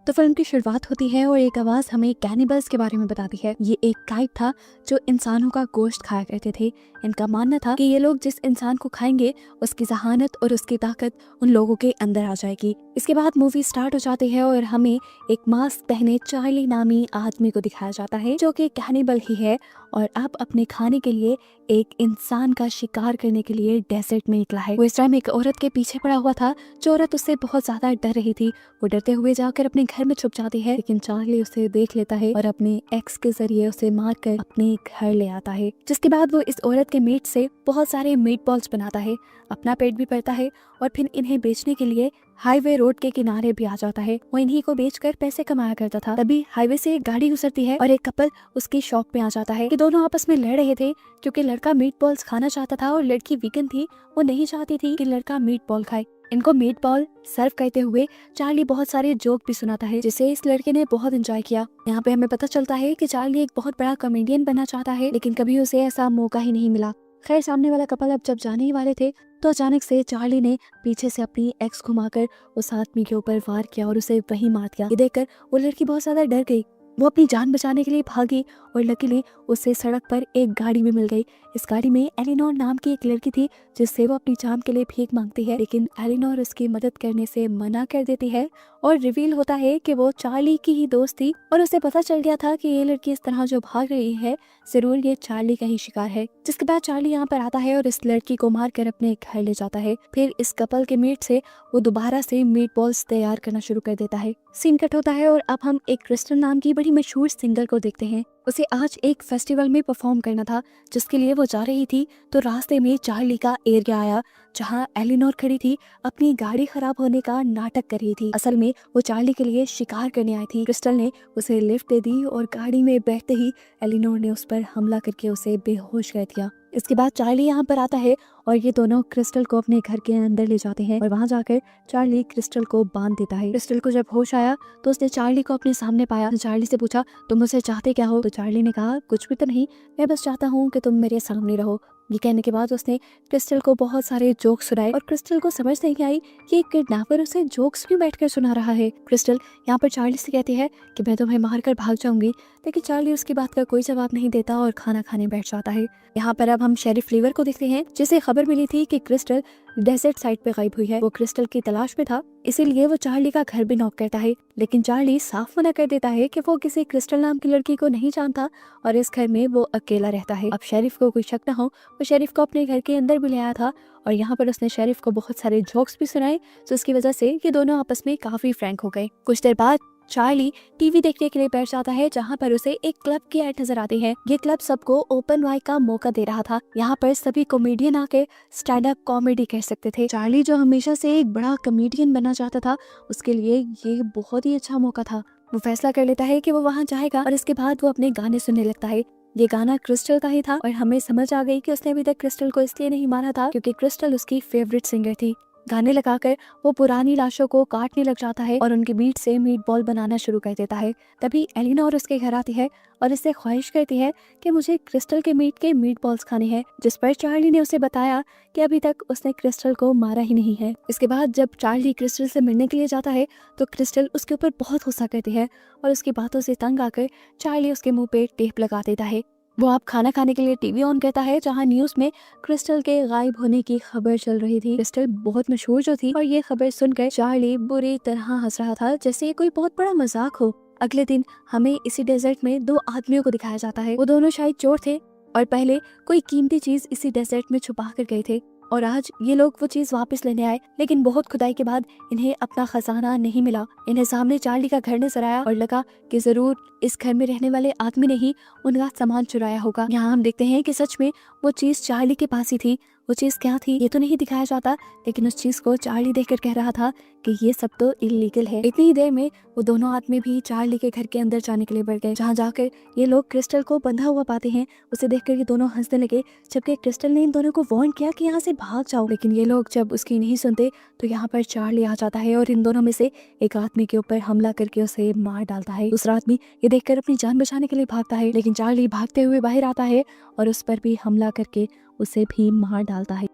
तो फिल्म की शुरुआत होती है और एक आवाज हमें कैनिबल्स के बारे में बताती है। ये एक ट्राइब था जो इंसानों का गोश्त खाया करते थे। इनका मानना था कि ये लोग जिस इंसान को खाएंगे उसकी जहानत और उसकी ताकत उन लोगों के अंदर आ जाएगी। इसके बाद मूवी स्टार्ट हो जाती है और हमें एक मास्क पहने चार्ली नामी आदमी को दिखाया जाता है जो कि कैनिबल ही है और अब अपने खाने के लिए एक इंसान का शिकार करने के लिए डेजर्ट में निकला है। वो इस टाइम एक औरत के पीछे पड़ा हुआ था। जो औरत उससे बहुत ज्यादा डर रही थी, वो डरते हुए जाकर अपने घर में छुप जाती है, लेकिन चार्ली उसे देख लेता है और अपने एक्स के जरिए उसे मारकर अपने घर ले आता है। जिसके बाद वो इस औरत के मीट से बहुत सारे मीट बॉल्स बनाता है, अपना पेट भी भरता है और फिर इन्हें बेचने के लिए हाईवे रोड के किनारे भी आ जाता है। वो इन्हीं को बेचकर पैसे कमाया करता था। तभी हाईवे से एक गाड़ी गुजरती है और एक कपल उसकी शॉप पे आ जाता है। कि दोनों आपस में लड़ रहे थे क्योंकि लड़का मीट बॉल्स खाना चाहता था और लड़की वीगन थी, वो नहीं चाहती थी कि लड़का मीट बॉल खाए। इनको मीट बॉल सर्व करते हुए चार्ली बहुत सारे जोक भी सुनाता है जिसे इस लड़के ने बहुत एंजॉय किया। यहाँ पे हमें पता चलता है कि चार्ली एक बहुत बड़ा कॉमेडियन बनना चाहता है, लेकिन कभी उसे ऐसा मौका ही नहीं मिला। खैर, सामने वाला कपल अब जब जाने ही वाले थे तो अचानक से चार्ली ने पीछे से अपनी एक्स घुमाकर उस आदमी के ऊपर वार किया और उसे वहीं मार दिया। ये देखकर वो लड़की बहुत ज्यादा डर गई। वो अपनी जान बचाने के लिए भागी और लकीली उसे सड़क पर एक गाड़ी भी मिल गई। इस गाड़ी में एलिनोर नाम की एक लड़की थी जिससे वो अपनी जान के लिए भीख मांगती है, लेकिन एलिनोर उसकी मदद करने से मना कर देती है और रिवील होता है कि वो चार्ली की ही दोस्त थी और उसे पता चल गया था कि ये लड़की इस तरह जो भाग रही है जरूर ये चार्ली का ही शिकार है। जिसके बाद चार्ली यहाँ पर आता है और इस लड़की को मार कर अपने घर ले जाता है। फिर इस कपल के मीट से वो दोबारा से मीट बॉल्स तैयार करना शुरू कर देता है। सीन कट होता है और अब हम एक क्रिस्टल नाम की बड़ी मशहूर सिंगर को देखते हैं। उसे आज एक फेस्टिवल में परफॉर्म करना था जिसके लिए वो जा रही थी। तो रास्ते में चार्ली का एरिया आया जहां एलिनोर खड़ी थी, अपनी गाड़ी खराब होने का नाटक कर रही थी। असल में वो चार्ली के लिए शिकार करने आई थी। क्रिस्टल ने उसे लिफ्ट दे दी और गाड़ी में बैठते ही एलिनोर ने उस पर हमला करके उसे बेहोश कर दिया। इसके बाद चार्ली यहाँ पर आता है और ये दोनों क्रिस्टल को अपने घर के अंदर ले जाते हैं और वहां जाकर चार्ली क्रिस्टल को बांध देता है। क्रिस्टल को जब होश आया तो उसने चार्ली को अपने सामने पाया। चार्ली से पूछा, तुम मुझसे चाहते क्या हो? तो चार्ली ने कहा, कुछ भी तो नहीं, मैं बस चाहता हूँ कि तुम मेरे सामने रहो। ये कहने के बाद उसने क्रिस्टल को बहुत सारे जोक्स सुनाए और क्रिस्टल को समझ नहीं आई कि किडनैपर उसे जोक्स क्यों बैठकर सुना रहा है। क्रिस्टल यहाँ पर चार्ली से कहती है कि मैं तुम्हें मारकर भाग जाऊंगी, लेकिन चार्ली उसकी बात का कोई जवाब नहीं देता और खाना खाने बैठ जाता है। यहाँ पर अब हम शेरिफ लीवर को देखते हैं जिसे खबर मिली थी कि क्रिस्टल डेजर्ट साइड पे गायब हुई है। वो क्रिस्टल की तलाश में था, इसीलिए वो चार्ली का घर भी नॉक करता है, लेकिन चार्ली साफ मना कर देता है कि वो किसी क्रिस्टल नाम की लड़की को नहीं जानता और इस घर में वो अकेला रहता है। अब शेरिफ को कोई शक न हो, वो शेरिफ को अपने घर के अंदर भी ले आया था और यहाँ पर उसने शेरिफ को बहुत सारे जोक्स भी सुनाए, तो इसकी वजह से ये दोनों आपस में काफी फ्रैंक हो गए। कुछ देर बाद चार्ली टीवी देखने के लिए बैठ जाता है जहाँ पर उसे एक क्लब की ऐड नजर आती है। ये क्लब सबको ओपन माइक का मौका दे रहा था। यहाँ पर सभी कॉमेडियन आके स्टैंड अप कॉमेडी कर सकते थे। चार्ली जो हमेशा से एक बड़ा कॉमेडियन बनना चाहता था, उसके लिए ये बहुत ही अच्छा मौका था। वो फैसला कर लेता है कि वो वहाँ जाएगा और इसके बाद वो अपने गाने सुनने लगता है। ये गाना क्रिस्टल का ही था और हमें समझ आ गई कि उसने अभी तक क्रिस्टल को इसलिए नहीं मारा था क्योंकि क्रिस्टल उसकी फेवरेट सिंगर थी। गाने लगाकर वो पुरानी लाशों को काटने लग जाता है और उनके मीट से मीट बॉल बनाना शुरू कर देता है। तभी एलिनोर उसके घर आती है और इससे ख्वाहिश करती है कि मुझे क्रिस्टल के मीट बॉल्स खाने हैं, जिस पर चार्ली ने उसे बताया कि अभी तक उसने क्रिस्टल को मारा ही नहीं है। इसके बाद जब चार्ली क्रिस्टल से मिलने के लिए जाता है तो क्रिस्टल उसके ऊपर बहुत गुस्सा करती है और उसकी बातों से तंग आकर चार्ली उसके मुंह पे टेप लगा देता है। वो आप खाना खाने के लिए टीवी ऑन करता है जहां न्यूज में क्रिस्टल के गायब होने की खबर चल रही थी। क्रिस्टल बहुत मशहूर जो थी और ये खबर सुनकर चार्ली बुरी तरह हंस रहा था जैसे ये कोई बहुत बड़ा मजाक हो। अगले दिन हमें इसी डेजर्ट में दो आदमियों को दिखाया जाता है। वो दोनों शायद चोर थे और पहले कोई कीमती चीज इसी डेजर्ट में छुपा कर गए थे और आज ये लोग वो चीज वापस लेने आए, लेकिन बहुत खुदाई के बाद इन्हें अपना खजाना नहीं मिला। इन्हें सामने चार्ली का घर नजर आया और लगा कि जरूर इस घर में रहने वाले आदमी ने ही उनका सामान चुराया होगा। यहाँ हम देखते हैं कि सच में वो चीज चार्ली के पास ही थी। वो चीज क्या थी ये तो नहीं दिखाया जाता, लेकिन उस चीज को चार्ली देखकर कह रहा था कि ये सब तो इलीगल है। इतनी ही देर में वो दोनों आदमी भी चार्ली के घर के अंदर जाने के लिए बढ़ गए, जहाँ जाकर ये लोग क्रिस्टल को बंधा हुआ पाते हैं। उसे देखकर ये दोनों हंसने लगे, जबकि क्रिस्टल ने इन दोनों को वार्न किया कि यहाँ से भाग जाओ, लेकिन ये लोग जब उसकी नहीं सुनते तो यहाँ पर चार्ली आ जाता है और इन दोनों में से एक आदमी के ऊपर हमला करके उसे मार डालता है। दूसरा आदमी ये देखकर अपनी जान बचाने के लिए भागता है, लेकिन चार्ली भागते हुए बाहर आता है और उस पर भी हमला करके उसे भी मार डालता है।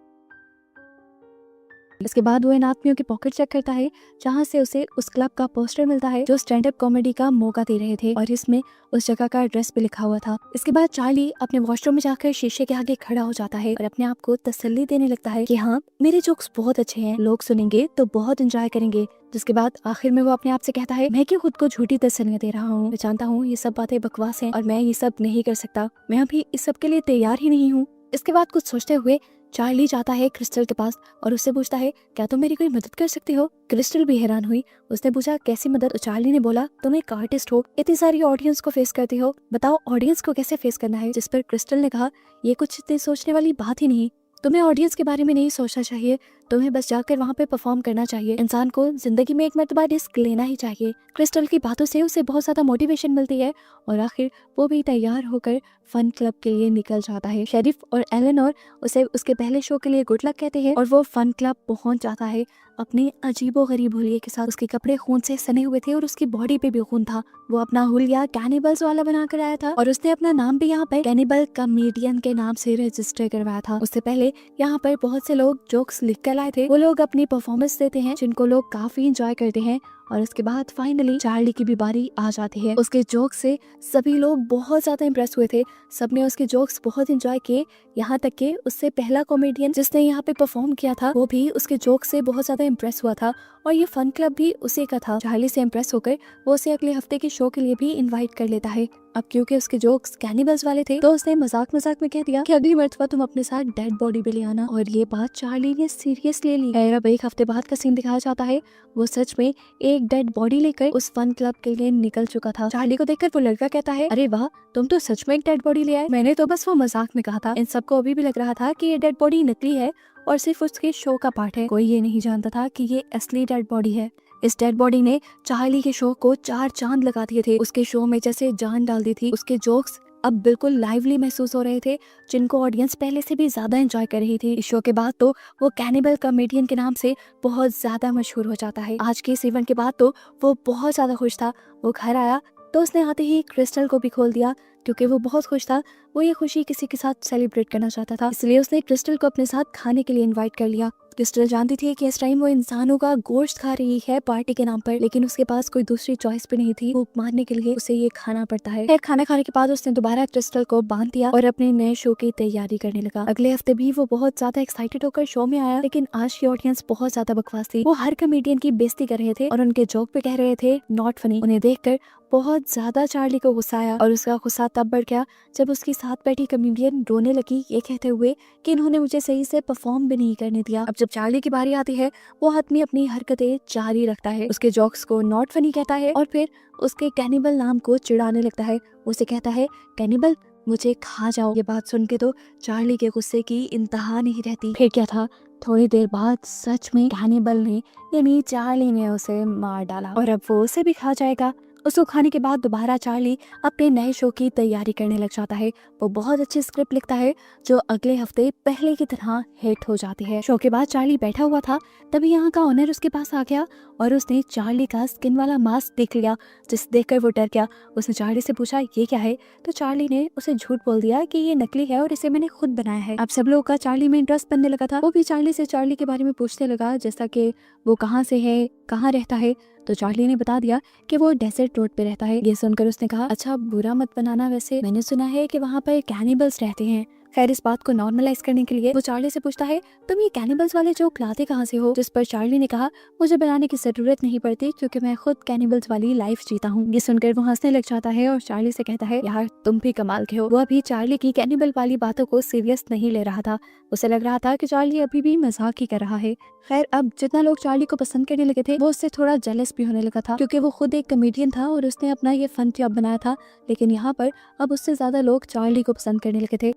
इसके बाद वो इन आदमियों की पॉकेट चेक करता है जहाँ से उसे उस क्लब का पोस्टर मिलता है जो स्टैंड अप कॉमेडी का मौका दे रहे थे और इसमें उस जगह का एड्रेस भी लिखा हुआ था। इसके बाद चार्ली अपने वॉशरूम में जाकर शीशे के आगे खड़ा हो जाता है और अपने आप को तसल्ली देने लगता है कि हाँ, मेरे जोक्स बहुत अच्छे हैं, लोग सुनेंगे तो बहुत एंजॉय करेंगे। जिसके बाद आखिर में वो अपने आप से कहता है, मैं क्यों खुद को झूठी तसल्लियां दे रहा हूँ, मैं जानता हूँ ये सब बातें बकवास हैं और मैं ये सब नहीं कर सकता, मैं अभी इस सब के लिए तैयार ही नहीं हूँ। इसके बाद कुछ सोचते हुए चार्ली जाता है क्रिस्टल के पास और उससे पूछता है, क्या तुम मेरी कोई मदद कर सकती हो? क्रिस्टल भी हैरान हुई। उसने पूछा, कैसी मदद? तो चार्ली ने बोला, तुम एक आर्टिस्ट हो, इतनी सारी ऑडियंस को फेस करती हो, बताओ ऑडियंस को कैसे फेस करना है। जिस पर क्रिस्टल ने कहा, ये कुछ इतने सोचने वाली बात ही नहीं, तुम्हें ऑडियंस के बारे में नहीं सोचना चाहिए, तुम्हें बस जाकर वहाँ पे परफॉर्म करना चाहिए। इंसान को जिंदगी में एक मर्तबा रिस्क लेना ही चाहिए। क्रिस्टल की बातों से उसे बहुत ज्यादा मोटिवेशन मिलती है और आखिर वो भी तैयार होकर फन क्लब के लिए निकल जाता है। शेरिफ और एलेनोर उसे उसके पहले शो के लिए गुड लक कहते हैं और वो फन क्लब पहुंच जाता है अपने अजीबो गरीब हुलिये के साथ। उसके कपड़े खून से सने हुए थे और उसकी बॉडी पे भी खून था। वो अपना हुलिया कैनिबल्स वाला बना कर आया था और उसने अपना नाम भी यहाँ पर कैनिबल कॉमेडियन के नाम से रजिस्टर करवाया था। उससे पहले यहाँ पर बहुत से लोग जोक्स लिख कर लाए थे, वो लोग अपनी परफॉर्मेंस देते हैं जिनको लोग काफी इंजॉय करते हैं और उसके बाद फाइनली चार्ली की भी बारी आ जाती है। उसके जोक्स से सभी लोग बहुत ज्यादा इम्प्रेस हुए थे, सबने उसके जोक्स बहुत एंजॉय किए, यहाँ तक कि उससे पहला कॉमेडियन जिसने यहाँ पे परफॉर्म किया था वो भी उसके जोक्स से बहुत ज्यादा इम्प्रेस हुआ था और ये फन क्लब भी उसी का था। चार्ली से इम्प्रेस होकर वो उसे अगले हफ्ते के शो के लिए भी इन्वाइट कर लेता है। अब क्योंकि उसके जोक्स कैनिबल्स वाले थे तो उसने मजाक में कह दिया कि अगली मर्तबा तुम अपने साथ डेड बॉडी भी ले आना, और ये बात चार्ली ने सीरियस ले ली है। अब एक हफ्ते बाद का सीन दिखाया जाता है, वो सच में एक डेड बॉडी लेकर उस फन क्लब के लिए निकल चुका था। चार्ली को देखकर वो लड़का कहता है, अरे वाह, तुम तो सच में एक डेड बॉडी ले आए, मैंने तो बस वो मजाक में कहा था। इन सबको अभी भी लग रहा था कि ये डेड बॉडी नकली है और सिर्फ उसके शो का पार्ट है। कोई ये नहीं जानता था कि ये असली डेड बॉडी है। इस डेड बॉडी ने चार्ली के शो को 4 चांद लगा दिए थे। उसके शो में जैसे जान डाल दी थी। उसके जोक्स अब बिल्कुल लाइवली महसूस हो रहे थे, जिनको ऑडियंस पहले से भी ज्यादा एंजॉय कर रही थी। इस शो के बाद तो वो कैनिबल कॉमेडियन के नाम से बहुत ज्यादा मशहूर हो जाता है। आज के इस इवेंट के बाद तो वो बहुत ज्यादा खुश था। वो घर आया तो उसने आते ही क्रिस्टल को भी खोल दिया क्योंकि वो बहुत खुश था। वो ये खुशी किसी के साथ सेलिब्रेट करना चाहता था, इसलिए उसने क्रिस्टल को अपने साथ खाने के लिए इनवाइट कर लिया। क्रिस्टल जानती थी कि इस टाइम वो इंसानों का गोश्त खा रही है पार्टी के नाम पर, लेकिन उसके पास कोई दूसरी चॉइस भी नहीं थी। भूख मारने के लिए उसे ये खाना पड़ता है। खैर, खाना खाने के बाद उसने दोबारा क्रिस्टल को बांध दिया और अपने नए शो की तैयारी करने लगा। अगले हफ्ते भी वो बहुत ज्यादा एक्साइटेड होकर शो में आया, लेकिन आज की ऑडियंस बहुत ज्यादा बकवास थी। वो हर कॉमेडियन की बेइज्जती कर रहे थे और उनके जोक पे कह रहे थे नॉट फनी। उन्हें देखकर बहुत ज्यादा चार्ली को गुस्सा आया और उसका गुस्सा तब बढ़ गया जब उसकी साथ बैठी कॉमेडियन रोने लगी, ये कहते हुए कि इन्होंने मुझे सही से परफॉर्म भी नहीं करने दिया। अब जब चार्ली की बारी आती है, वो आदमी अपनी हरकतें जारी रखता है, उसके जोक्स को नॉट फनी कहता है और फिर उसके कैनिबल नाम को चिढ़ाने लगता है। उसे कहता है, कैनिबल, मुझे खा जाओ। ये बात सुन के तो चार्ली के गुस्से की इंतहा नहीं रहती। फिर क्या था, थोड़ी देर बाद सच में कैनिबल ने यानी चार्ली ने उसे मार डाला और अब वो उसे भी खा जाएगा। उसको खाने के बाद दोबारा चार्ली अपने नए शो की तैयारी करने लग जाता है। वो बहुत अच्छी स्क्रिप्ट लिखता है जो अगले हफ्ते पहले की तरह हिट हो जाती है। शो के बाद चार्ली बैठा हुआ था, तभी यहाँ का ओनर उसके पास आ गया और उसने चार्ली का स्किन वाला मास्क देख लिया, जिसे देखकर वो डर गया। उसने चार्ली से पूछा, ये क्या है? तो चार्ली ने उसे झूठ बोल दिया कि ये नकली है और इसे मैंने खुद बनाया है। अब सब लोगों का चार्ली में इंटरेस्ट बनने लगा था। वो भी चार्ली से चार्ली के बारे में पूछने लगा, जैसा कि वो कहाँ से है, कहाँ रहता है। तो चार्ली ने बता दिया कि वो डेजर्ट रोड पे रहता है। ये सुनकर उसने कहा, अच्छा बुरा मत बनाना, वैसे मैंने सुना है कि वहाँ पर कैनिबल्स रहते हैं। खैर, इस बात को नॉर्मलाइज करने के लिए वो चार्ली से पूछता है, तुम ये कैनिबल्स वाले जोक लाते कहाँ से हो? जिस पर चार्ली ने कहा, मुझे बनाने की जरूरत नहीं पड़ती क्योंकि मैं खुद कैनिबल्स वाली लाइफ जीता हूँ। ये सुनकर वो हंसने लग जाता है और चार्ली से कहता है, यार तुम भी कमाल के हो। वो अभी चार्ली की कैनिबल वाली बातों को सीरियस नहीं ले रहा था। उसे लग रहा था कि चार्ली अभी भी मजाक ही कर रहा है। खैर, अब जितना लोग चार्ली को पसंद करने लगे थे, वो उससे थोड़ा जेलस भी होने लगा था क्योंकि वो खुद एक कॉमेडियन था और उसने अपना ये फन क्लब बनाया था। लेकिन यहाँ पर अब उससे ज्यादा लोग चार्ली को पसंद करने लगे थे।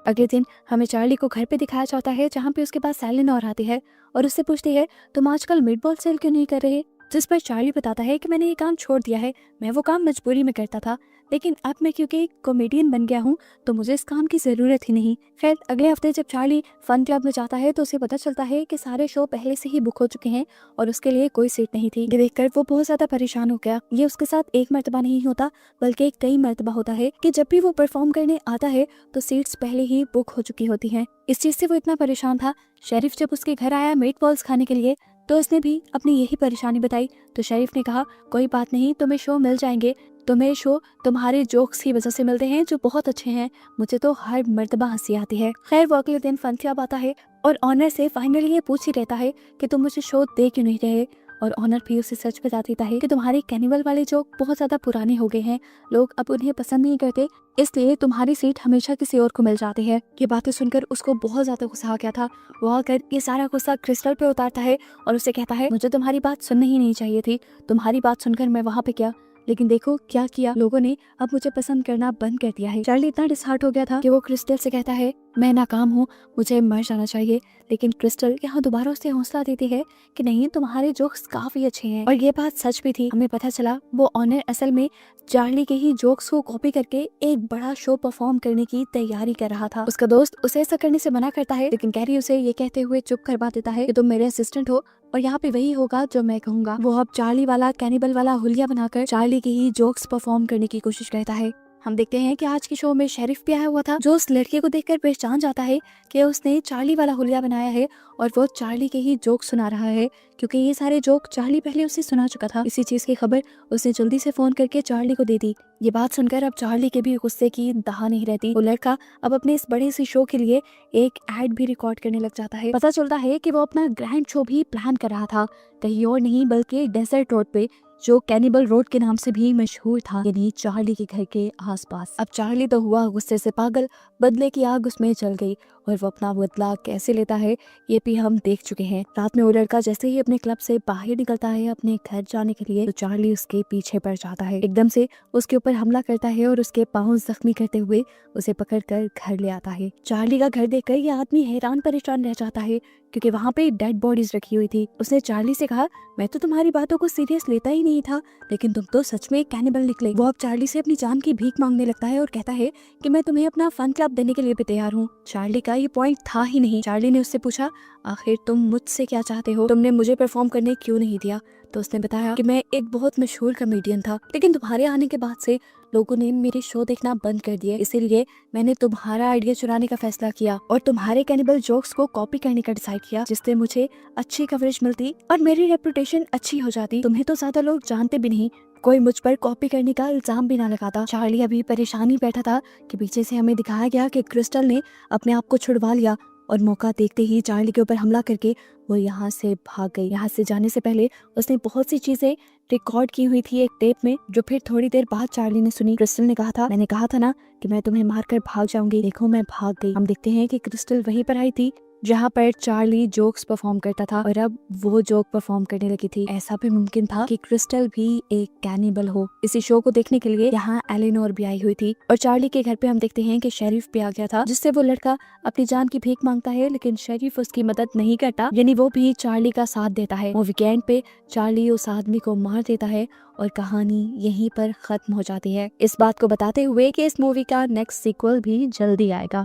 अगले दिन हमें चार्ली को घर पे दिखाया जाता है, जहाँ पे उसके पास एलेनोर आती है और उससे पूछती है, तुम आजकल मीटबॉल सेल क्यों नहीं कर रहे? जिस पर चार्ली बताता है कि मैंने ये काम छोड़ दिया है, मैं वो काम मजबूरी में करता था। लेकिन अब मैं क्योंकि एक कॉमेडियन बन गया हूँ तो मुझे इस काम की ज़रूरत ही नहीं। खैर अगले हफ्ते जब चार्ली फन क्लब में जाता है तो उसे पता चलता है कि सारे शो पहले से ही बुक हो चुके हैं और उसके लिए कोई सीट नहीं थी। ये देखकर वो बहुत ज़्यादा परेशान हो गया। ये उसके साथ एक मर्तबा नहीं होता बल्कि कई मर्तबा होता है कि जब भी वो परफॉर्म करने आता है तो सीट्स पहले ही बुक हो चुकी होती हैं। इस चीज़ से वो इतना परेशान था। शेरिफ जब उसके घर आया मीट बॉल्स खाने के लिए तो उसने भी अपनी यही परेशानी बताई। तो शेरिफ ने कहा कोई बात नहीं, तुम्हें शो मिल जाएंगे, तुम्हें शो तुम्हारे जोक्स की वजह से मिलते हैं जो बहुत अच्छे हैं, मुझे तो हर मर्तबा हंसी आती है। खैर वो अगले दिन फन क्लब आता है और ऑनर से फाइनली ये पूछ ही रहता है कि तुम मुझे शो दे क्यों नहीं रहे। और ऑनर भी उसे सच बता देता है कि तुम्हारे कैनिवल वाले जोक बहुत ज्यादा पुराने हो गए हैं, लोग अब उन्हें पसंद नहीं करते, इसलिए तुम्हारी सीट हमेशा किसी और को मिल जाती है। ये बातें सुनकर उसको बहुत ज्यादा गुस्सा आ गया था। वो आकर ये सारा गुस्सा क्रिस्टल पे उतारता है और उसे कहता है मुझे तुम्हारी बात सुननी ही नहीं चाहिए थी, तुम्हारी बात सुनकर मैं वहाँ पे क्या, लेकिन देखो क्या किया, लोगों ने अब मुझे पसंद करना बंद कर दिया है। चार्ली इतना डिसहार्ट हो गया था कि वो क्रिस्टल से कहता है मैं नाकाम हूँ, मुझे मर जाना चाहिए। लेकिन क्रिस्टल यहाँ दोबारा उसे हौसला देती है कि नहीं, तुम्हारे जोक्स काफी अच्छे हैं। और ये बात सच भी थी। हमें पता चला वो ऑनर असल में चार्ली के ही जोक्स को कॉपी करके एक बड़ा शो परफॉर्म करने की तैयारी कर रहा था। उसका दोस्त उसे ऐसा करने से मना करता है लेकिन कैरी उसे ये कहते हुए चुप करवा देता है कि तुम मेरे असिस्टेंट हो और यहाँ पे वही होगा जो मैं कहूँगा। वो अब चार्ली वाला कैनिबल वाला हुलिया बनाकर चार्ली के ही जोक्स परफॉर्म करने की कोशिश करता है। हम देखते हैं कि आज के शो में शेरिफ भी आया हुआ था जो उस लड़के को देखकर पहचान जाता है कि उसने चार्ली वाला हुलिया बनाया है और वो चार्ली के ही जोक सुना रहा है, क्योंकि ये सारे जोक चार्ली पहले उसे सुना चुका था। इसी चीज की खबर उसने जल्दी से फोन करके चार्ली को दे दी। ये बात सुनकर अब चार्ली के भी गुस्से की दहा नहीं रहती। वो लड़का अब अपने इस बड़े से शो के लिए एक एड भी रिकॉर्ड करने लग जाता है। पता चलता है कि वो अपना ग्रैंड शो भी प्लान कर रहा था कहीं और नहीं बल्कि डेजर्ट रोड पे, जो कैनिबल रोड के नाम से भी मशहूर था, यानी चार्ली के घर के आसपास। अब चार्ली तो हुआ गुस्से से पागल, बदले की आग उसमें जल गई और वो अपना बदला कैसे लेता है ये भी हम देख चुके हैं। रात में वो लड़का जैसे ही अपने क्लब से बाहर निकलता है अपने घर जाने के लिए तो चार्ली उसके पीछे पड़ जाता है, एकदम से उसके ऊपर हमला करता है और उसके पाँव जख्मी करते हुए उसे पकड़कर घर ले आता है। चार्ली का घर देखकर ये आदमी हैरान परेशान रह जाता है क्योंकि वहाँ पे डेड बॉडीज रखी हुई थी। उसने चार्ली से कहा मैं तो तुम्हारी बातों को सीरियस लेता ही नहीं था, लेकिन तुम तो सच में कैनिबल निकले। वो अब चार्ली से अपनी जान की भीख मांगने लगता है और कहता है कि मैं तुम्हें अपना फन क्लब देने के लिए भी तैयार हूँ। चार्ली का ये पॉइंट था ही नहीं। चार्ली ने उससे पूछा आखिर तुम मुझसे क्या चाहते हो, तुमने मुझे परफॉर्म करने क्यों नहीं दिया। तो उसने बताया कि मैं एक बहुत मशहूर कॉमेडियन था, लेकिन तुम्हारे आने के बाद से लोगों ने मेरे शो देखना बंद कर दिया, इसीलिए मैंने तुम्हारा आइडिया चुराने का फैसला किया और तुम्हारे कैनिबल जोक्स को कॉपी करने का डिसाइड किया, जिससे मुझे अच्छी कवरेज मिलती और मेरी रेपुटेशन अच्छी हो जाती। तुम्हें तो ज्यादा लोग जानते भी नहीं, कोई मुझ पर कॉपी करने का इल्जाम भी ना लगाता। चार्ली अभी परेशानी बैठा था कि पीछे से हमें दिखाया गया कि क्रिस्टल ने अपने आप को छुड़वा लिया और मौका देखते ही चार्ली के ऊपर हमला करके वो यहाँ से भाग गई। यहाँ से जाने से पहले उसने बहुत सी चीजें रिकॉर्ड की हुई थी एक टेप में, जो फिर थोड़ी देर बाद चार्ली ने सुनी। क्रिस्टल ने कहा था मैंने कहा था ना कि मैं तुम्हें मारकर भाग जाऊंगी, देखो मैं भाग गई। हम देखते हैं कि क्रिस्टल वहीं पर आई थी जहाँ पर चार्ली जोक्स परफॉर्म करता था और अब वो जोक परफॉर्म करने लगी थी। ऐसा भी मुमकिन था कि क्रिस्टल भी एक कैनिबल हो। इसी शो को देखने के लिए यहाँ एलिनोर भी आई हुई थी और चार्ली के घर पे हम देखते हैं कि शेरिफ भी आ गया था, जिससे वो लड़का अपनी जान की भीख मांगता है, लेकिन शेरिफ उसकी मदद नहीं करता, यानी वो भी चार्ली का साथ देता है। वो वीकेंड पे चार्ली उस आदमी को मार देता है और कहानी यहीं पर खत्म हो जाती है, इस बात को बताते हुए कि इस मूवी का नेक्स्ट सीक्वल भी जल्दी आएगा।